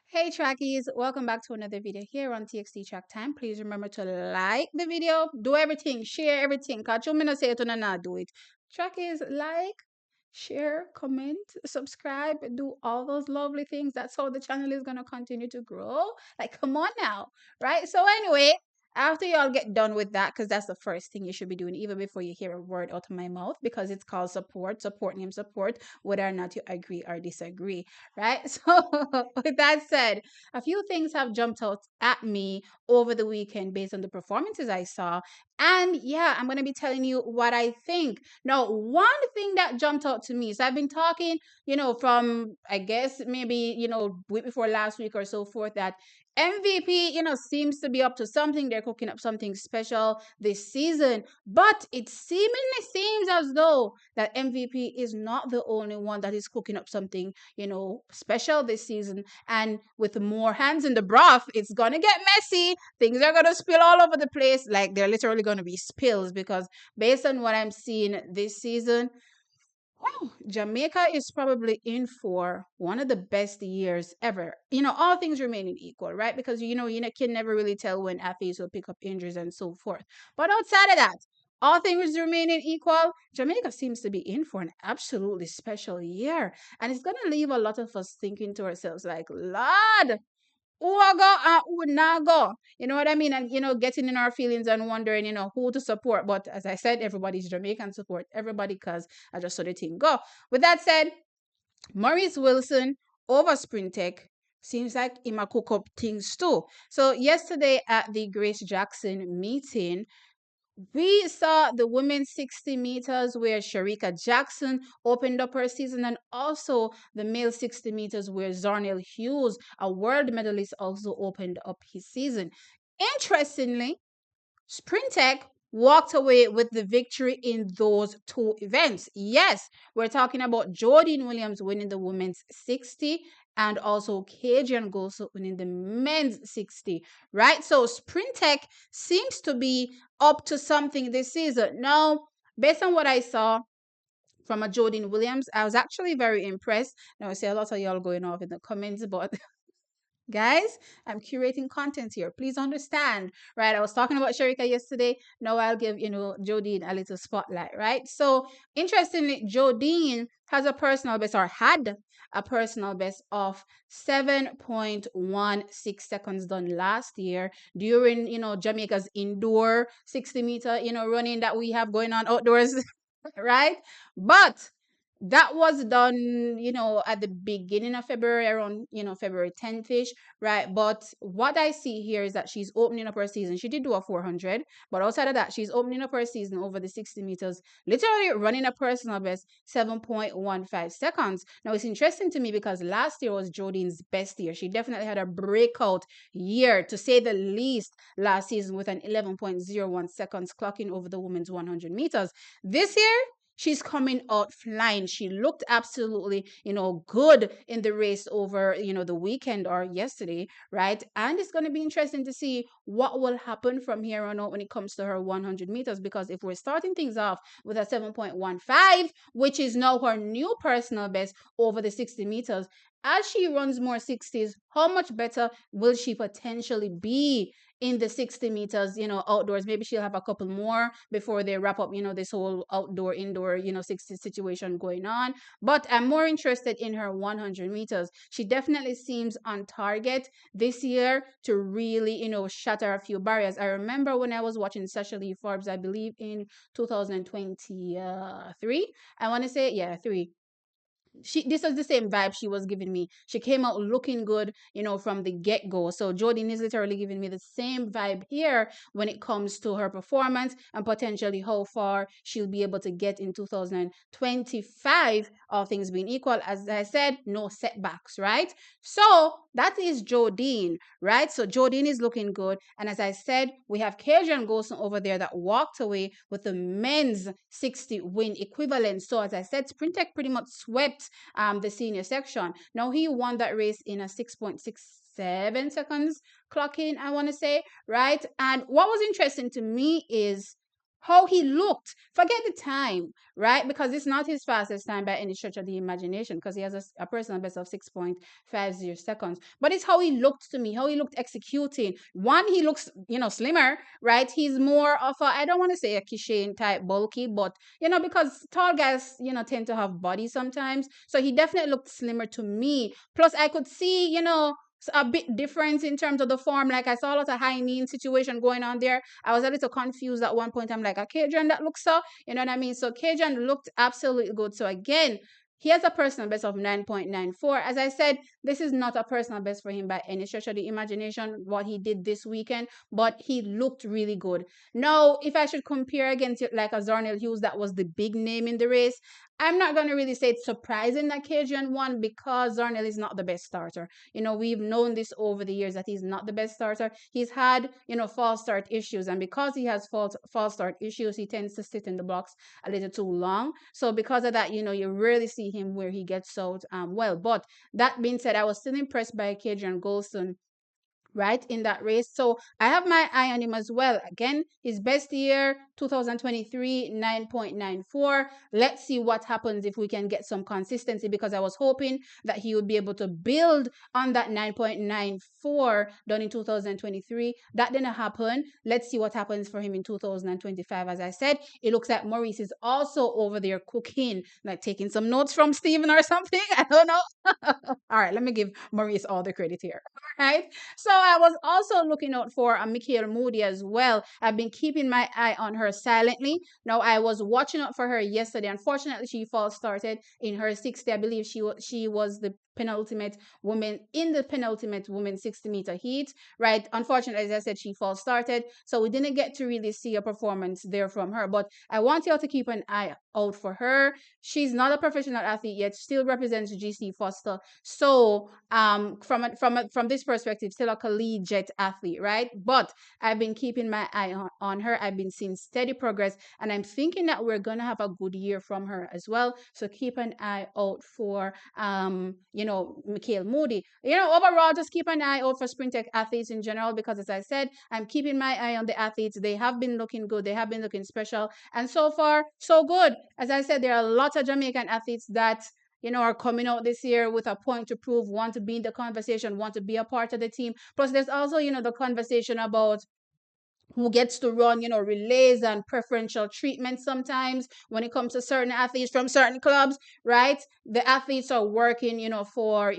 Hey trackies, welcome back to another video here on TXT Track Time. Please remember to like the video, do everything, share everything. Catch you me say it and not do it. Trackies, like, share, comment, subscribe, do all those lovely things. That's how the channel is gonna continue to grow. Like, come on now, right? So anyway, after y'all get done with that, because that's the first thing you should be doing, even before you hear a word out of my mouth, because it's called support name support, whether or not you agree or disagree, right? So with that said, a few things have jumped out at me over the weekend based on the performances I saw. And yeah, I'm going to be telling you what I think. Now, one thing that jumped out to me, so I've been talking, from I guess maybe, week before last week or so forth, that MVP, seems to be up to something. They're cooking up something special this season. But it seemingly seems as though that MVP is not the only one that is cooking up something, special this season. And with more hands in the broth, it's going to get messy. Things are going to spill all over the place. Like they're literally going to be spills because based on what I'm seeing this season, Jamaica is probably in for one of the best years ever. All things remaining equal, right? Because you can never really tell when athletes will pick up injuries and so forth. But outside of that, all things remaining equal, Jamaica seems to be in for an absolutely special year. And it's going to leave a lot of us thinking to ourselves, like, Lord, who I go and who not go. You know what I mean? And getting in our feelings and wondering, who to support. But as I said, everybody's Jamaican support everybody because I just saw the thing go. With that said, Maurice Wilson over Sprint Tech seems like he might cook up things too. So yesterday at the Grace Jackson meeting, we saw the women's 60 meters where Sharika Jackson opened up her season, and also the male 60 meters where Zarnell Hughes, a world medalist, also opened up his season. Interestingly, Sprintech walked away with the victory in those two events. Yes, we're talking about Jodean Williams winning the women's 60 and also Kadrian Goldson winning the men's 60, right? So Sprintech seems to be up to something this season. Now, based on what I saw from a Jodean Williams, I was actually very impressed. Now, I see a lot of y'all going off in the comments, but guys, I'm curating content here. Please understand, right? I was talking about Sharika yesterday. Now I'll give, Jodine a little spotlight, right? So interestingly, Jodine has a personal best or had a personal best of 7.16 seconds done last year during, Jamaica's indoor 60-meter, running that we have going on outdoors, right? But that was done, at the beginning of February, around, February 10th-ish, right? But what I see here is that she's opening up her season. She did do a 400, but outside of that, she's opening up her season over the 60 meters, literally running a personal best 7.15 seconds. Now, it's interesting to me because last year was Jodine's best year. She definitely had a breakout year, to say the least, last season with an 11.01 seconds clocking over the women's 100 meters. This year, she's coming out flying. She looked absolutely, good in the race over, the weekend or yesterday, right? And it's going to be interesting to see what will happen from here on out when it comes to her 100 meters, because if we're starting things off with a 7.15, which is now her new personal best over the 60 meters, as she runs more 60s, how much better will she potentially be in the 60 meters, outdoors? Maybe she'll have a couple more before they wrap up, this whole outdoor, indoor, 60 situation going on. But I'm more interested in her 100 meters. She definitely seems on target this year to really, shatter a few barriers. I remember when I was watching Sasha Lee Forbes, I believe in 2023. I want to say, yeah, three. This was the same vibe she was giving me. She came out looking good, from the get-go. So Jordan is literally giving me the same vibe here when it comes to her performance and potentially how far she'll be able to get in 2025, all things being equal. As I said, no setbacks, right? So that is Jodine, right? So Jodine is looking good. And as I said, we have Kadrian Goldson over there that walked away with the men's 60 win equivalent. So as I said, Sprintech pretty much swept the senior section. Now he won that race in a 6.67 seconds clock in, I want to say, right? And what was interesting to me is how he looked. Forget the time, right? Because it's not his fastest time by any stretch of the imagination, because he has a personal best of 6.50 seconds. But it's how he looked to me, how he looked executing. One, he looks, slimmer, right? He's more of a, I don't want to say a Kishane type bulky, but, because tall guys, tend to have body sometimes. So he definitely looked slimmer to me. Plus, I could see, a bit difference in terms of the form. Like I saw a lot of high knee situation going on there. I was a little confused at one point. I'm like, a Kadrian that looks so, you know what I mean? So Kadrian looked absolutely good. So again, he has a personal best of 9.94. As I said, this is not a personal best for him by any stretch of the imagination, what he did this weekend, but he looked really good. Now, if I should compare against like a Zarnell Hughes, that was the big name in the race, I'm not going to really say it's surprising that Kadrian won, because Zarnell is not the best starter. We've known this over the years that he's not the best starter. He's had, false start issues. And because he has false start issues, he tends to sit in the box a little too long. So because of that, you rarely see him where he gets out well. But that being said, I was still impressed by Kadrian Goldson, right, in that race. So I have my eye on him as well. Again, his best year, 2023, 9.94. Let's see what happens if we can get some consistency, because I was hoping that he would be able to build on that 9.94 done in 2023. That didn't happen. Let's see what happens for him in 2025. As I said, it looks like Maurice is also over there cooking, like taking some notes from Steven or something. I don't know. All right, let me give Maurice all the credit here. All right. So I was also looking out for a Mikhail Moody as well. I've been keeping my eye on her silently. Now I was watching out for her yesterday. Unfortunately, she false started in her 60. I believe she was the penultimate woman in the penultimate women 60-meter heat, right? Unfortunately, as I said, she false started, so we didn't get to really see a performance there from her. But I want y'all to keep an eye out for her. She's not a professional athlete yet, still represents GC Foster. So from this perspective, still a collegiate athlete, right? But I've been keeping my eye on her. I've been seeing steady progress, and I'm thinking that we're gonna have a good year from her as well. So keep an eye out for Mikhail Moody. Overall, just keep an eye out for sprint tech athletes in general, because as I said, I'm keeping my eye on the athletes. They have been looking good. They have been looking special. And so far, so good. As I said, there are lots of Jamaican athletes that are coming out this year with a point to prove, want to be in the conversation, want to be a part of the team. Plus, there's also, the conversation about who gets to run, relays and preferential treatment sometimes when it comes to certain athletes from certain clubs, right? The athletes are working, for,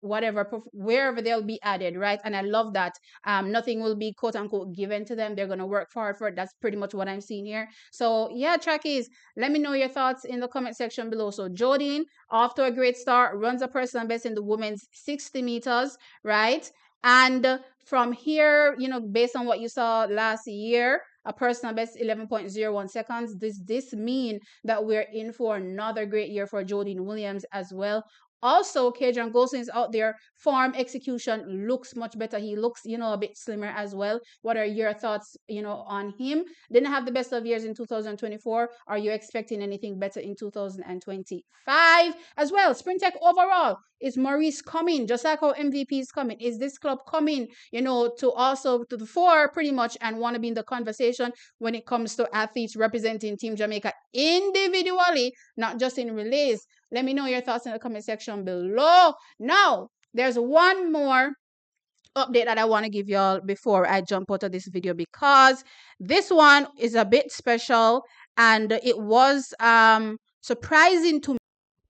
whatever, wherever they'll be added, right? And I love that. Nothing will be quote unquote given to them. They're going to work hard for it. That's pretty much what I'm seeing here. So yeah, trackies, let me know your thoughts in the comment section below. So Jodean, off to a great start, runs a personal best in the women's 60 meters, right? And from here, based on what you saw last year, a personal best 11.01 seconds. This mean that we're in for another great year for Jodean Williams as well. Also, Kadrian Goldson is out there. Form execution looks much better. He looks, a bit slimmer as well. What are your thoughts, on him? Didn't have the best of years in 2024. Are you expecting anything better in 2025 as well? Sprint Tech overall, is Maurice coming? Just like how MVP is coming, is this club coming, to also to the fore pretty much, and want to be in the conversation when it comes to athletes representing Team Jamaica individually, not just in relays? Let me know your thoughts in the comment section below. Now, there's one more update that I want to give y'all before I jump out of this video, because this one is a bit special, and it was surprising to me.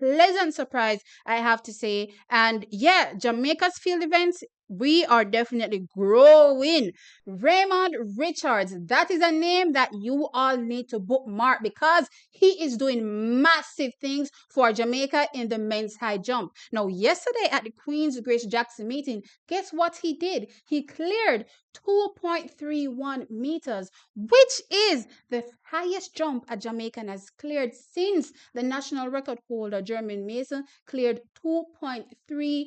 Pleasant surprise, I have to say. And yeah, Jamaica's field events, we are definitely growing. Raymond Richards, that is a name that you all need to bookmark, because he is doing massive things for Jamaica in the men's high jump. Now, yesterday at the Queen's Grace Jackson meeting, guess what he did? He cleared 2.31 meters, which is the highest jump a Jamaican has cleared since the national record holder, Jermaine Mason, cleared 2.3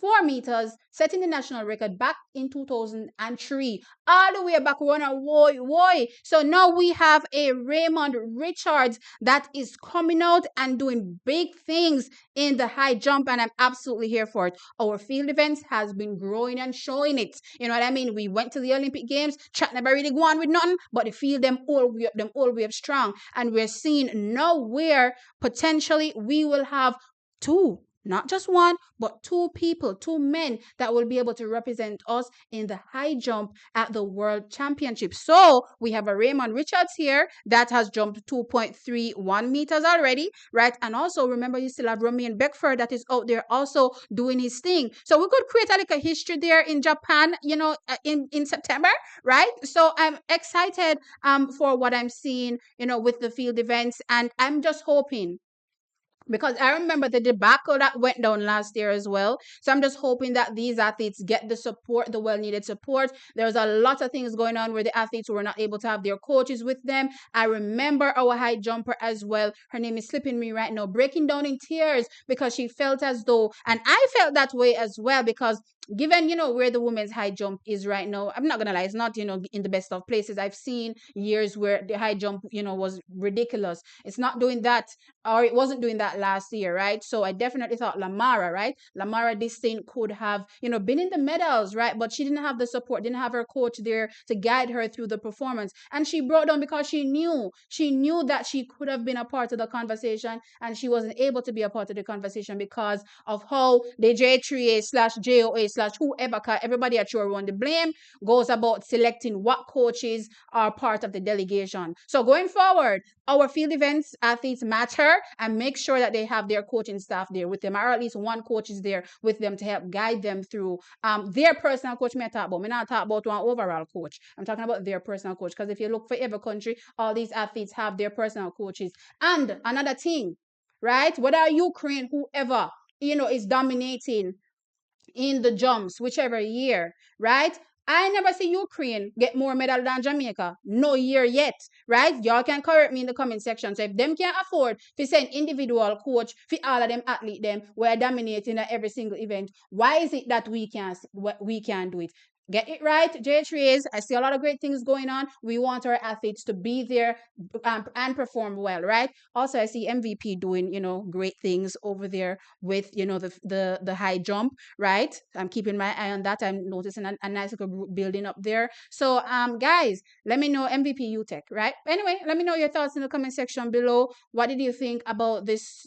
4 meters, setting the national record back in 2003. All the way back, we're on a woy. So now we have a Raymond Richards that is coming out and doing big things in the high jump, and I'm absolutely here for it. Our field events has been growing and showing it. You know what I mean? We went to the Olympic Games, chat never really go on with nothing, but the field them all way up strong. And we're seeing now where potentially we will have two, not just one, but two people, two men that will be able to represent us in the high jump at the World Championship. So we have a Raymond Richards here that has jumped 2.31 meters already, right? And also remember, you still have Romain Beckford that is out there also doing his thing. So we could create a history there in Japan, in September, right? So I'm excited for what I'm seeing, with the field events, and I'm just hoping, because I remember the debacle that went down last year as well. So I'm just hoping that these athletes get the support, the well needed support. There's a lot of things going on where the athletes were not able to have their coaches with them. I remember our high jumper as well. Her name is slipping me right now, breaking down in tears because she felt as though, and I felt that way as well, because given where the women's high jump is right now, I'm not gonna lie, it's not in the best of places. I've seen years where the high jump was ridiculous. It's not doing that, or it wasn't doing that last year, right? So I definitely thought Lamara, right? Lamara this thing could have, been in the medals, right? But she didn't have the support, didn't have her coach there to guide her through the performance. And she brought down because she knew that she could have been a part of the conversation, and she wasn't able to be a part of the conversation because of how the J3A slash JOA slash whoever, everybody at your own the blame goes about selecting what coaches are part of the delegation. So going forward, our field events athletes matter, and make sure that they have their coaching staff there with them, or at least one coach is there with them to help guide them through their personal coach. Me not talk about one overall coach. I'm talking about their personal coach, because if you look for every country, all these athletes have their personal coaches. And another thing, right? Whether Ukraine, whoever, is dominating in the jumps, whichever year, right? I never see Ukraine get more medal than Jamaica. No year yet, right? Y'all can correct me in the comment section. So if them can't afford to send individual coach for all of them athlete them, we're dominating at every single event. Why is it that we can't do it? Get it right, J3s. I see a lot of great things going on. We want our athletes to be there and perform well, right? Also, I see MVP doing, great things over there with, the high jump, right? I'm keeping my eye on that. I'm noticing a nice little building up there. So, guys, let me know MVP UTech, right? Anyway, let me know your thoughts in the comment section below. What did you think about this,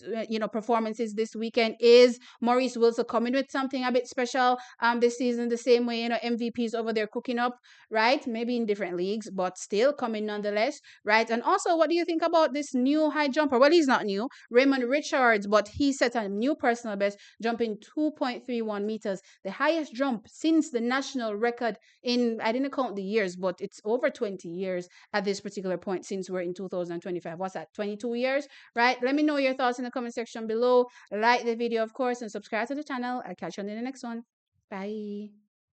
performances this weekend? Is Maurice Wilson coming with something a bit special this season, the same way, MVPs over there cooking up, right? Maybe in different leagues, but still coming nonetheless, right? And also, what do you think about this new high jumper? Well, he's not new, Raymond Richards, but he set a new personal best, jumping 2.31 meters, the highest jump since the national record in, I didn't count the years, but it's over 20 years at this particular point since we're in 2025. What's that, 22 years, right? Let me know your thoughts in the comment section below. Like the video, of course, and subscribe to the channel. I'll catch you on in the next one. Bye.